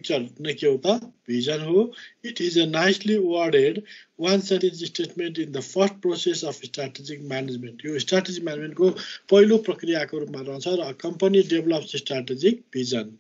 picture ne ke hota vision ho. It is a nicely worded one sentence statement in the first process of strategic management. Yo strategic management ko पहिलो प्रक्रियाको रूपमा रहन्छ र a company develops strategic vision.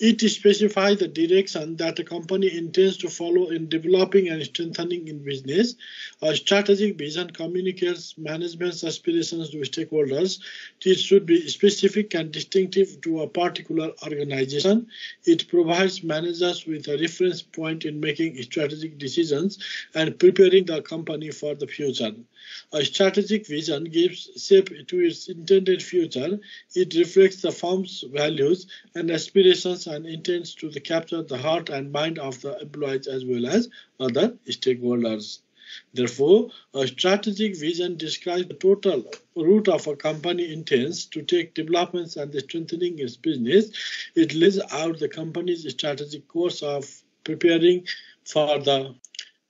It specifies the direction that a company intends to follow in developing and strengthening in business. A strategic vision communicates management's aspirations to stakeholders. It should be specific and distinctive to a particular organization. It provides managers with a reference point in making strategic decisions and preparing the company for the future. A strategic vision gives shape to its intended future. It reflects the firm's values and aspirations and intends to capture the heart and mind of the employees as well as other stakeholders. Therefore, a strategic vision describes the total route of a company intends to take developments and strengthening its business. It lays out the company's strategic course of preparing for the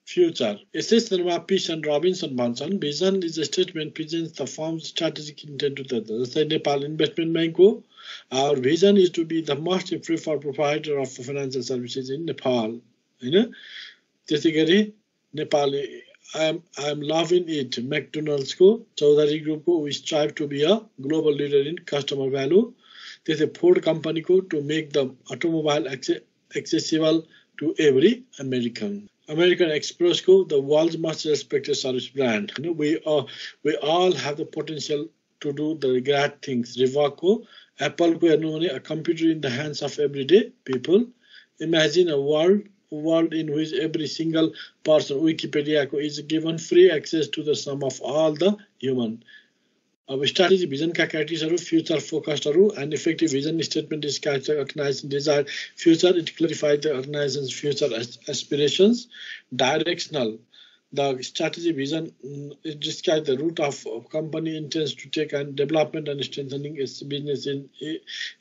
future. Assessment Peace and Robinson भन्छन् vision is a statement presents the firm's strategic intent to the जस्तै Nepal investment बैंकको our vision is to be the most preferred provider of financial services in Nepal. हैन त्यसैगरी Nepal I am loving it McDonald's को Chaudhary group को we strive to be a global leader in customer value. त्यसै Ford company को to make the automobile accessible to every American. American Express को the world's most respected service brand. You know, we all have the potential to do the great things. Reebok को Apple को हेर्नु भने a computer in the hands of everyday people. Imagine a world in which every single person Wikipedia को is given free access to the sum of all the human. अब strategy vision का criteria future focused and effective vision statement describes the organization's desired future. It clarifies the organization's future aspirations. Directional, the strategy vision it describes the route of company intends to take and development and strengthening its business in.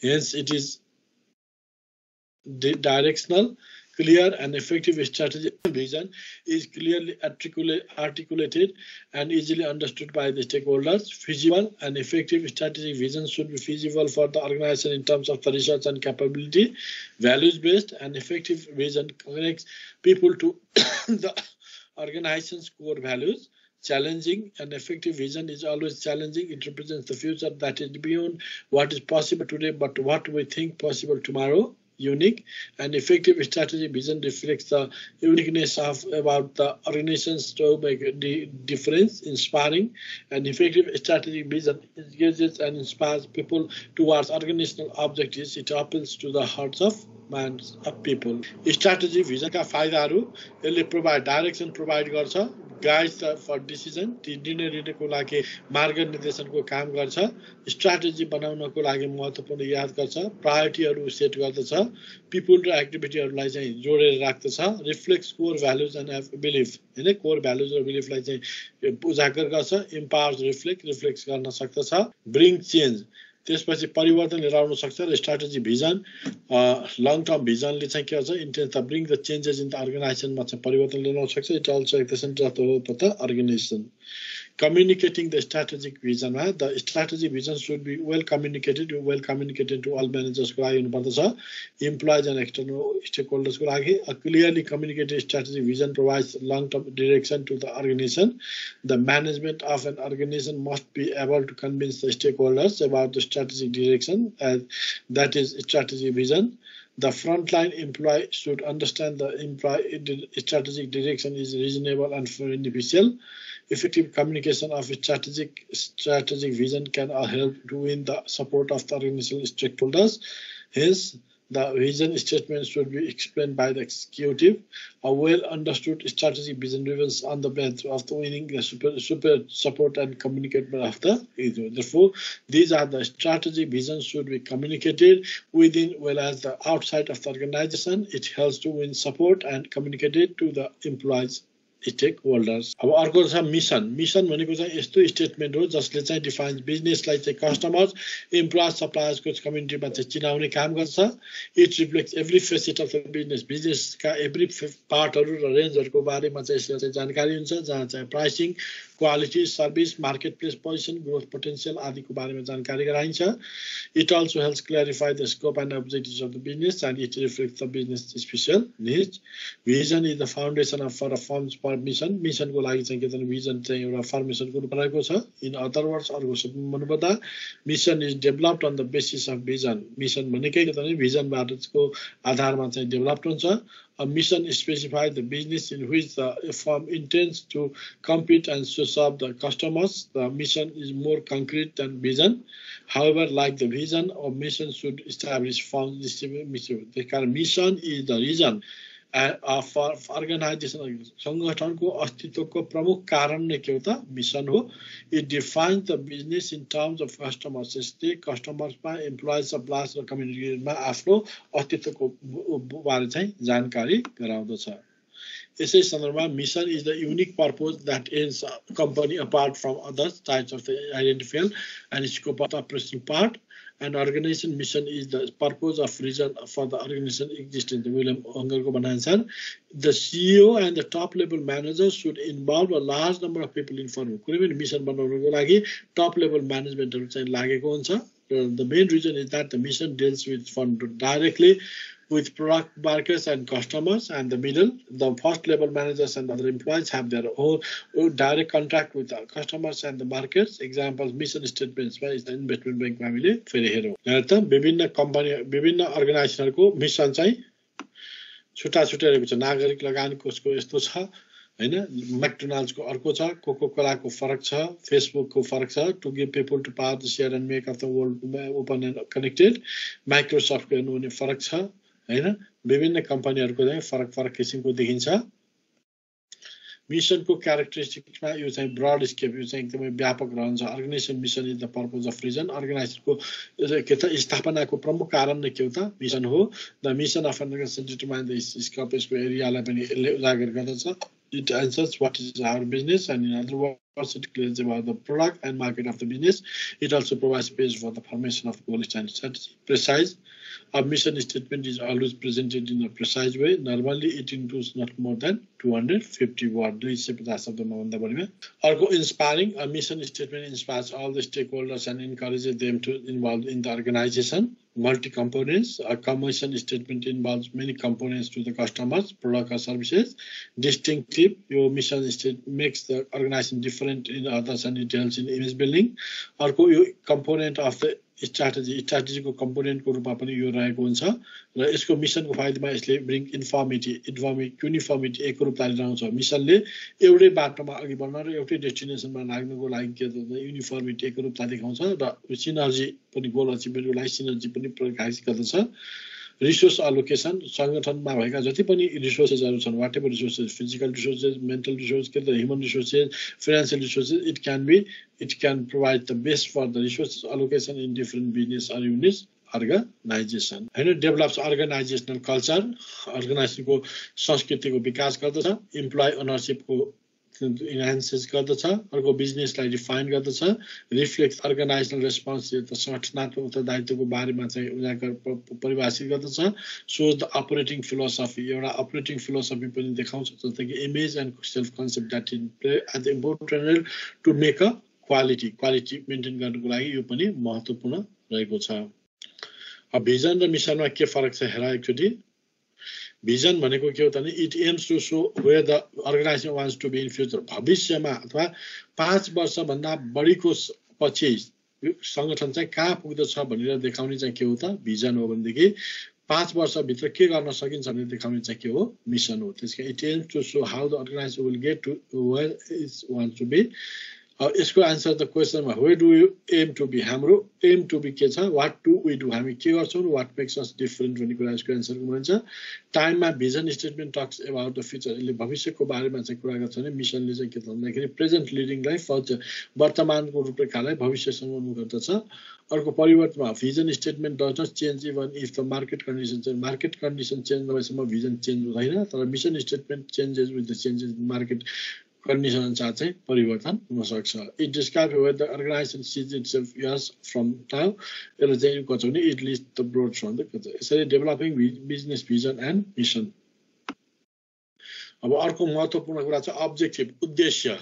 Hence, it is directional. Clear and effective strategy vision is clearly articulated and easily understood by the stakeholders. Feasible and effective strategic vision should be feasible for the organization in terms of the research and capability. Values-based and effective vision connects people to the organization's core values. Challenging and effective vision is always challenging. It represents the future that is beyond what is possible today, but what we think possible tomorrow. Unique and effective strategy vision reflects the uniqueness of about the organizations to make a difference. Inspiring and effective strategic vision engages and inspires people towards organizational objectives. It appeals to the hearts of minds of people. Strategy vision का फाइदाहरू यसले provide direction provide गर्छ, guides for decision, निर्णय लिनको लागि मार्ग निर्देशनको काम गर्छ, strategy बनाउनको लागि महत्त्वपूर्ण याद गर्छ, प्रायोरिटीहरू सेट गर्दछ, people र एक्टिभिटीहरूलाई चाहिँ जोडेर राख्दछ, reflects core values and belief, हैन core values र belief लाई चाहिँ उजागर गर्छ, empowers reflects गर्न सक्दछ, bring change त्यसपछि परिवर्तन लिएर आउन सक्छ र स्ट्र्याटेजी भिजन लङ टर्म भिजनले चाहिँ के गर्छ intense the bring the changes in the अर्गनाइजेसनमा चाहिँ परिवर्तन लिएर आउन सक्छ it also at the centre of the organisation communicating the strategic vision the strategic vision should be well communicated to all managers को लागि हुनुपर्दछ employees and external stakeholders को लागि a clearly communicated strategic vision provides long term direction to the organization. The management of an organization must be able to convince the stakeholders about the strategic direction that is strategic vision. The frontline employee should understand the strategic direction is reasonable and beneficial. Effective communication of strategic vision can help to win the support of the organizational stakeholders. Hence, the vision statement should be explained by the executive. A well-understood strategic vision remains on the path of the winning the super support and communication of the user. Therefore, these are the strategic visions should be communicated within well as the outside of the organization. It helps to win support and communicated to the employees. Stakeholders अब अर्को छ mission भनेको चाहिँ यस्तो statement हो जसले चाहिँ defines बिजनेसलाई चाहिँ कस्टमर्स एम्प्लोयर्स सप्लायर्सको कम्युनिटीमा चाहिँ चिनाउने काम गर्छ it reflects every facet of the बिजनेसका एभ्री पार्टहरू र रेन्जहरूको बारेमा चाहिँ यसले चाहिँ जानकारी हुन्छ जहाँ चाहिँ pricing quality service market place position growth potential आदिको बारेमा जानकारी गराइन्छ it also helps clarify the scope and objectives of the business and it reflects the business special needs vision is the foundation of for a firms for मिसनको लागि चाहिँ के भन्छ vision चाहिँ एउटा फर्मेसनको रूपमा रहेको छ इन अदर वर्ड्स अर्को शब्दमा भन्नुपर्दा mission is developed on the basis of vision mission भनेकै के त भिजनबाटको आधारमा चाहिँ डेभलप्ड हुन्छ A mission specifies the business in which the firm intends to compete and to serve the customers. The mission is more concrete than vision. However, like the vision, a mission should establish firm mission. The mission is the reason for organization संगठनको अस्तित्वको प्रमुख कारण नै के हो त mission हो it defines the business in terms of customers यसले कस्टमर्समा एम्प्लोइज सप्लायर्स र कम्युनिटीमा आफ्नो अस्तित्वको बारे चाहिँ जानकारी गराउँदछ यसै सन्दर्भमा mission is the unique purpose that एन्स company apart from others types of the identified and scope of operational part An organization mission is the purpose of reason for the organization existence. William Ungerको भनाइअनुसार the CEO and the top level managers should involve a large number of people in firm. कुनै पनि mission बनाउनको लागि top level managementहरु चाहिँ लागेको हुन्छ. The main reason is that the mission deals with firm directly with product markets and customers and the middle the first level managers and other employees have their own direct contact with the customers and the markets examples mission statements by the investment bank family फेरि हेरौं यहाँ त विभिन्न company विभिन्न अर्गनाइजेसनहरुको mission चाहिँ छुटा छुटा रहेको छ नागरिक लगानी कोषको यस्तो छ हैन मैकडोनाल्ड्सको अर्को छ कोको-कोलाको फरक छ फेसबुकको फरक छ to give people to power the share and make of the world open and connected माइक्रोसफ्टको हेर्नु भने फरक छ हैन विभिन्न कम्पनीहरुको चाहिँ फरक किसिमको देखिन्छ मिशनको क्यारेक्टरिस्टिक्समा यो चाहिँ ब्रड स्केप यो चाहिँ एकदमै व्यापक रहन्छ organisation mission is the purpose of reason अर्गनाइजेसनको के त स्थापनाको प्रमुख कारण नै के हो त मिशन हो the mission of organisation determine the scope यसको एरियालाई पनि यसले उजागर गर्दछ it answers what is our business and in other words it clears about the product and market of the business it also provides space for the formation of goal and strategy precise a mission statement is always presented in a precise way normally it includes not more than 250 words 250 शब्दमा भन्दा बढीमा अर्को inspiring a mission statement inspires all the stakeholders and encourages them to involve in the organization multi components a commission statement involves many components to the customers product or services distinctive your mission statement makes the organization different in others and it helps in image building अर्को यो component of the strategy को component को रूपमा पनि यो रहेको हुन्छ र यसको मिशनको फाइदामा यसले ब्रिङ युनिफर्मिटी एकरूपता ल्याउँछ मिशनले एउटै बाटोमा अघि बढ्न र एउटै डेस्टिनेसनमा लाग्नको लागि के त युनिफर्मिटी एकरूपता देखाउँछ र सिनर्जी पनि गोल अचिभमेन्टको लागि सिनर्जी पनि प्रकाशित गर्दछ रिसोर्स अलोकेसन संगठनमा भएका जति पनि रिसोर्सेसहरु छन् whatever resources physical resources mental resources के त human resources financial resources it can provide the best for the resources allocation in different business or units organization and develops organizational culture organization को संस्कृतिको विकास गर्दछ एम्प्लोइ ओनरशिप को enhances गर्दछ अर्को बिजनेसलाई डिफाइन गर्दछ रिफ्लेक्ट्स अर्गनाइजेशनल रेस्पोन्सिबिलिटी संगठनात्मक उत्तरदायित्वको बारेमा चाहिँ उजागर परिभाषित गर्दछ सो द अपरेटिङ फिलोसफी एउटा अपरेटिङ फिलोसफी पनि देखाउँछ जस्तै कि image and self concept that in play at the important role to make a quality maintain गर्नको लागि यो पनि महत्त्वपूर्ण रहेको छ अब भिजन र मिशनमा के फरक छ हेर एकचोटी भिजन भनेको के हो त नि it aims to show where the organisation wants to be in future भविष्यमा अथवा 5 वर्ष भन्दा बढीको पछि संगठन चाहिँ कहाँ पुग्दछ भनेर देखाउने चाहिँ के हो त भिजन हो भनेदेखि 5 वर्ष भित्र के गर्न सकिन्छ भनेर देखाउने चाहिँ के हो मिशन हो त्यसको it aims to show how the organisation will get to where it wants to be यसको आन्सर द क्वेसनमा where do you aim to be हाम्रो एम टु बी के छ व्हाट डु वी डु हामी के गर्छौं व्हाट मेक्स अस डिफरेन्ट भन्ने कुरा यसको आन्सर हुन्छ टाइममा vision statement talks about the future यसले भविष्यको बारेमा चाहिँ कुरा गर्छ भने मिसनले चाहिँ के भन्दाखेरि प्रेजेन्ट लिडिङ लाइफ वर्तमानको रूपरेखालाई भविष्यसँग उन्मुख गर्दछ अर्को परिवर्तनमा vision statement does not change even if the market condition change नभएसम्म भिजन चेन्ज हुँदैन तर mission statement changes with the changes in market condition अनुसार चाहिँ परिवर्तन हुन सक्छ it describe where the organisation sees itself यस फ्रम नाउ यसले चाहिँ कस्तो भने it list the broad from the यसरी developing business vision and mission अब अर्को महत्त्वपूर्ण कुरा छ अब्जेक्टिभ उद्देश्य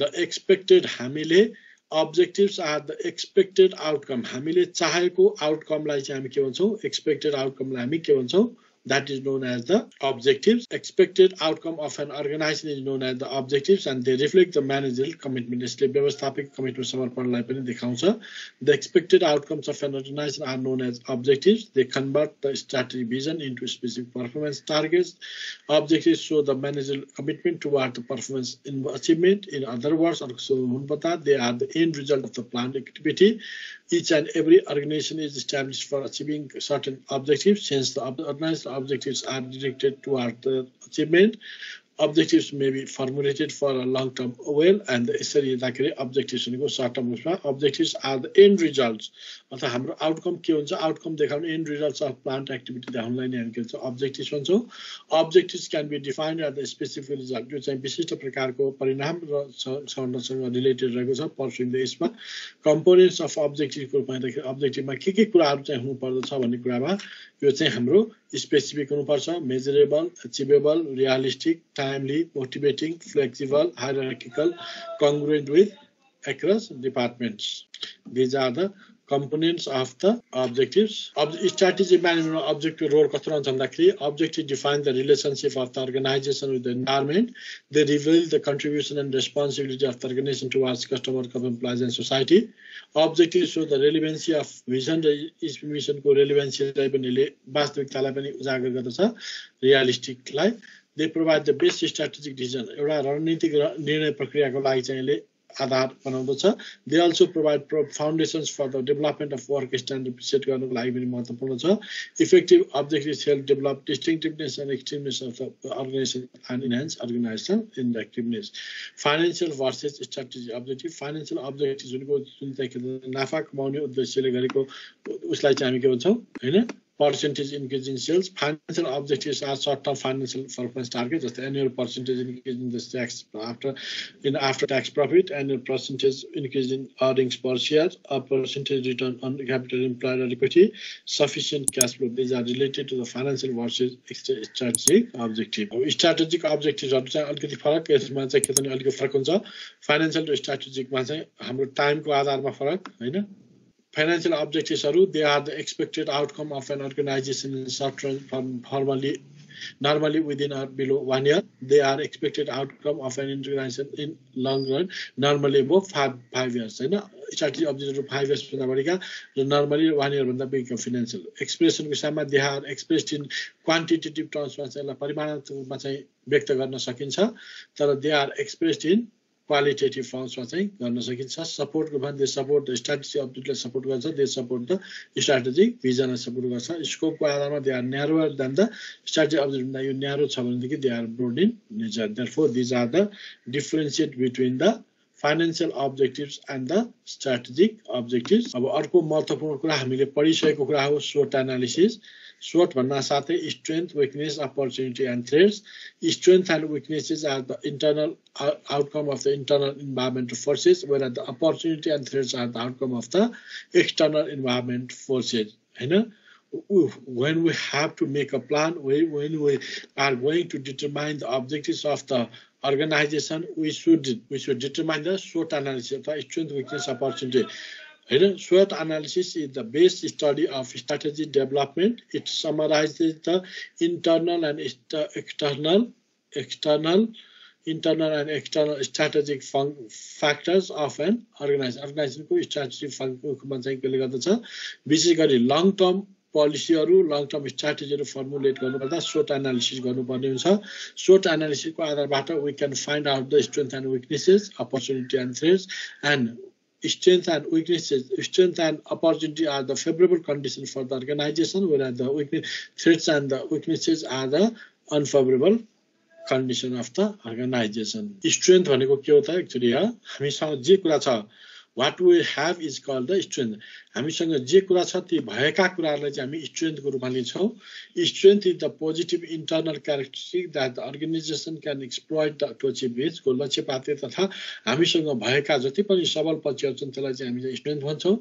द एक्सपेक्टेड हामीले objectives are the expected outcome हामीले चाहेको आउटकमलाई चाहिँ हामी के भन्छौं एक्सपेक्टेड आउटकमलाई हामी के भन्छौं that is known as the objectives expected outcome of an organization is known as the objectives and they reflect the managerial commitment यसले व्यवस्थापक कमिटमेन्ट समर्पणलाई पनि देखाउँछ the expected outcomes of an organization are known as objectives they convert the strategic vision into specific performance targets objectives show the managerial commitment toward the performance in achievement in other words they are the end result of the planned activity each and every organization is established for achieving certain objectives since the organized objectives are directed toward the achievement objectives may be formulated for a long term well and यसरी राखेर objectives भनेको short term उसमा objectives are the end results अथवा हाम्रो outcome के हुन्छ outcome देखाउने end results of planned activity देखाउनलाई नै हामी के भन्छौं objectives भन्छौं objectives can be defined as the specific result यो चाहिँ विशिष्ट प्रकारको परिणाम र संरचनासँग रिलेटेड रहेको छ pursuing the यसमा components of objective को रूपमा देखेर objective मा के कुराहरु चाहिँ हुनु पर्दछ भन्ने कुरामा यो चाहिँ हाम्रो स्पेसिफिक हुनुपर्छ measurable achievable realistic timely motivating flexible hierarchical congruent with across departments these are the components of the objectives strategy management objective role कस्तो रहन्छ भन्दाखेरि objective define the relationship of the organization with the environment they reveal the contribution and responsibility of the organization towards customer employees and society objectives show the relevancy of vision mission को relevancy लाई पनि ले वास्तविकतालाई पनि उजागर गर्दछ realistic लाई they provide the best strategic decision एउटा रणनीतिक निर्णय प्रक्रियाको लागि चाहिँ ले आधार बनाउँदछ they also provide foundations for the development of work standard set गर्नको लागि पनि महत्त्वपूर्ण छ effective objectives help develop distinctiveness and extremeness of the organization and enhance organizational effectiveness financial versus strategic objective financial objectives भनेको जुन चाहिँ नाफा कमाउने उद्देश्यले गरेको उसलाई चाहिँ हामी के भन्छौं हैन percentage increase in sales financial objectives are short term financial performance targets just annual percentage increase in the tax after tax profit annual percentage increase in earnings per share a percentage return on capital employed or equity sufficient cash flow these are related to the financial versus strategic objectives हरु चाहिँ अलिकति फरक यसमा चाहिँ के त अलिकति फरक हुन्छ फाइनान्शियल र स्ट्र्याटेजिक मा चाहिँ हाम्रो टाइमको आधारमा फरक हैन financial objectives are they are the expected outcome of an organization in short run normally within or below 1 year they are expected outcome of an organization in long run normally above 5 years हैन strategy objectives 5 years भन्दा बढीका र normally 1 year भन्दा बढीका financial expression को साममा they are expressed in quantitative terms मा चाहिँ परिमाणात्मक रूपमा चाहिँ व्यक्त गर्न सकिन्छ तर they are expressed in qualitative forms मा चाहिँ गर्न सकिन्छ सपोर्ट को भन्दा सपोर्ट द स्ट्र्याटेजी अब्जेक्टिभलाई सपोर्ट गर्छ दे सपोर्ट द स्ट्र्याटेजिक भिजनलाई सपोर्ट गर्छ स्कोप को आधारमा they are narrower than the strategy objective भन्दा यो न्यारो छ भनेदेखि they are broad in nature therefore this are the differentiate between the financial objectives and the strategic objectives अब अर्को महत्त्वपूर्ण कुरा हामीले पढिसकेको कुरा हो SWOT analysis SWOT भन्ना साथै strength weakness opportunity and threats strength and weaknesses are the internal outcome of the internal environmental forces whereas the opportunity and threats are the outcome of the external environment forces हैन when we have to make a plan when we are going to determine the objectives of the organization we should determine the SWOT analysis of strength weakness opportunity SWOT analysis is the base study of strategy development it summarizes the internal and external strategic factors of an organization को strategic function को चाहिँ केले गर्दछ विशेष गरी long term पोलिसीहरू long term स्ट्र्याटेजीहरू formulate गर्नुपर्दा SWOT एनालिसिस गर्नुपर्ने हुन्छ SWOT एनालिसिसको आधारबाट we can find out the strengths and weaknesses opportunity and threats and strength and weaknesses strength and opportunity are the favorable conditions for the organization whereas the threats and the weaknesses are the unfavorable condition of the organization strength भनेको के हो त actually हामीसँग जे कुरा छ what we have is called the strength हामीसँग जे कुरा छ ती भएका कुराहरुलाई चाहिँ हामी strength को रूपमा लिन्छौं strength is the positive internal characteristic that the organization can exploit to achieve its goal लक्ष्य प्राप्ति तथा हामीसँग भएका जति पनि सबल पक्षहरु छन् त्यसलाई चाहिँ हामी strength भन्छौं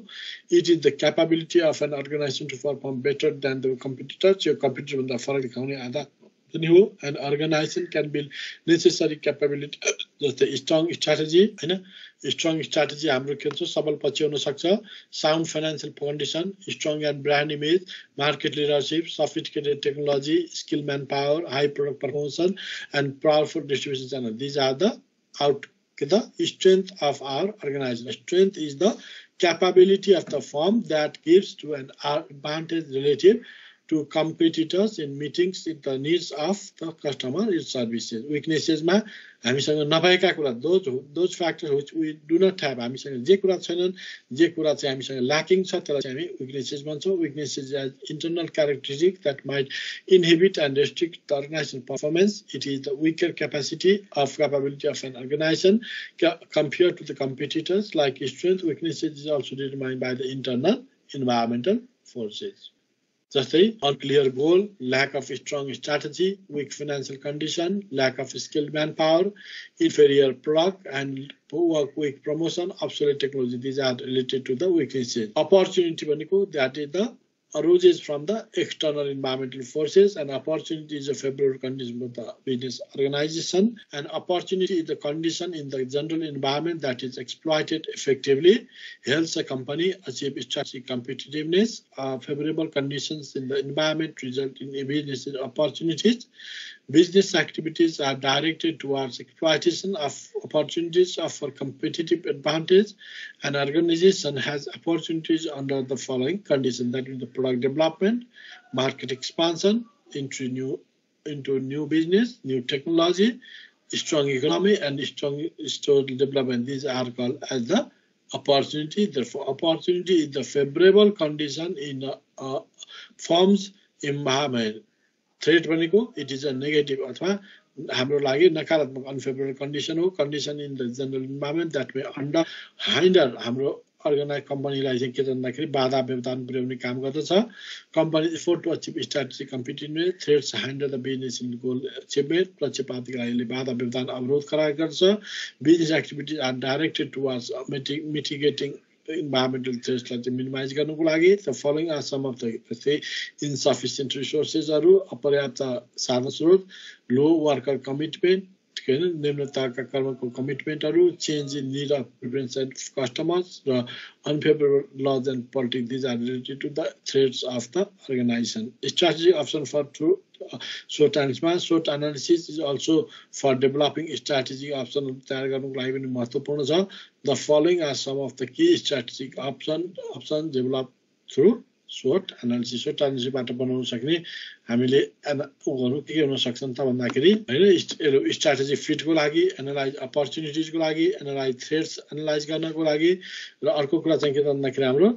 it is the capability of an organization to perform better than the competitors यो कम्पिटिटर भन्दा फरक देखाउने आधार पनि हो an organization can build necessary capability जस्तै strong strategy हैन strong strategy हाम्रो के हुन्छ सबल पक्ष हुन सक्छ sound financial condition strong and brand image market leadership sophisticated technology skill manpower high product performance and powerful distribution channel these are the strength of our organization strength is the capability of the firm that gives to an advantage relative to competitors in meetings with the needs of the customer its services weaknesses ma हामीसँग नभएका कुरा those factors which we do not have हामीसँग जे कुरा छैनन् जे कुरा चाहिँ हामीसँग lacking छ त्यसलाई चाहिँ हामी weaknesses भन्छौं weaknesses are internal characteristics that might inhibit and restrict the organization performance it is the weaker capacity of capability of an organization compared to the competitors like strength weaknesses is also determined by the internal environmental forces जस्तै unclear goal lack of strong strategy weak financial condition lack of skilled manpower inferior product and poor quick promotion obsolete technology these are related to the weaknesses opportunity भनेको that is the arises from the external environmental forces and opportunity is a favorable condition for the business organization and opportunity is the condition in the general environment that is exploited effectively helps a company achieve strategic competitiveness favorable conditions in the environment result in business opportunities business activities are directed towards exploitation of opportunities for competitive advantage an organization has opportunities under the following conditions that is the product development market expansion into new business new technology strong economy and strong store development these are called as the opportunity therefore opportunity is the favorable condition in firms environment threat भनेको it is a negative अथवा हाम्रो लागि नकारात्मक unfavorable condition हो condition in the general environment that may hinder हाम्रो organise कम्पनीलाई चाहिँ के भन्दाखेरि बाधा व्यवधान पुर्याउने काम गर्दछ company effort to achieve strategic competitiveness threats hinder the business in goal achievement लक्ष्य प्राप्तिका लागि बाधा व्यवधान अवरोध खडा गर्छ business activities are directed towards mitigating environmental threats like minimize गर्नुको लागि the following are some of the say insufficient resources are अपर्याप्त साधन स्रोत low worker commitment निम्नताका कर्मको कमिटमेन्टहरु change in need of preference of customers र unfavorable laws and politics these are related to the threats of the organization strategy option for SWOT analysis is also for developing strategic option तयार गर्नुको लागि पनि महत्त्वपूर्ण छ the following are some of the key strategic options developed through SWOT analysis बाट बनाउन सक्ने हामीले उहरु के हुन सक्छन् त भन्दाखेरि हैन स्ट्र्याटेजी फिट को लागि एनालाइज अपर्चुनिटीज को लागि एनालाइज थ्रेट्स एनालाइज गर्नको लागि र अर्को कुरा चाहिँ के त भन्दाखेरि हाम्रो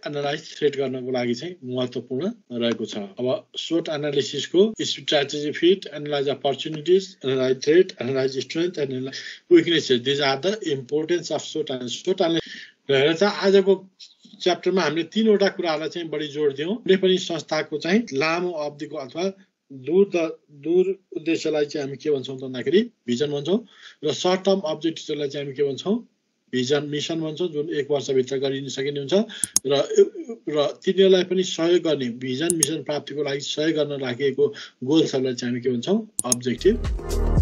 एनालाइज थ्रेट गर्नको लागि चाहिँ महत्त्वपूर्ण रहेको छ अब SWOT एनालिसिस को strategy fit analyse opportunities analyse threat analyse strength analyse weaknesses this are the importance of SWOT analysis रहेर चाहिँ आजको च्याप्टरमा हामीले तीनवटा कुराहरुलाई चाहिँ बढी जोड दियौं कुनै पनि संस्थाको चाहिँ लामो अवधिको अथवा दूर उद्देश्यलाई चाहिँ हामी के भन्छौं भन्दाखेरि भिजन भन्छौं र सर्ट टर्म अब्जेक्टिभलाई चाहिँ हामी के भन्छौं भिजन मिशन भन्छौं जुन 1 वर्ष भित्र गरिन सकिने हुन्छ र तिनीलाई पनि सहयोग गर्ने भिजन मिशन प्राप्तिको लागि सहयोग गर्न राखिएको गोल्सहरुलाई चाहिँ हामी के भन्छौं अब्जेक्टिभ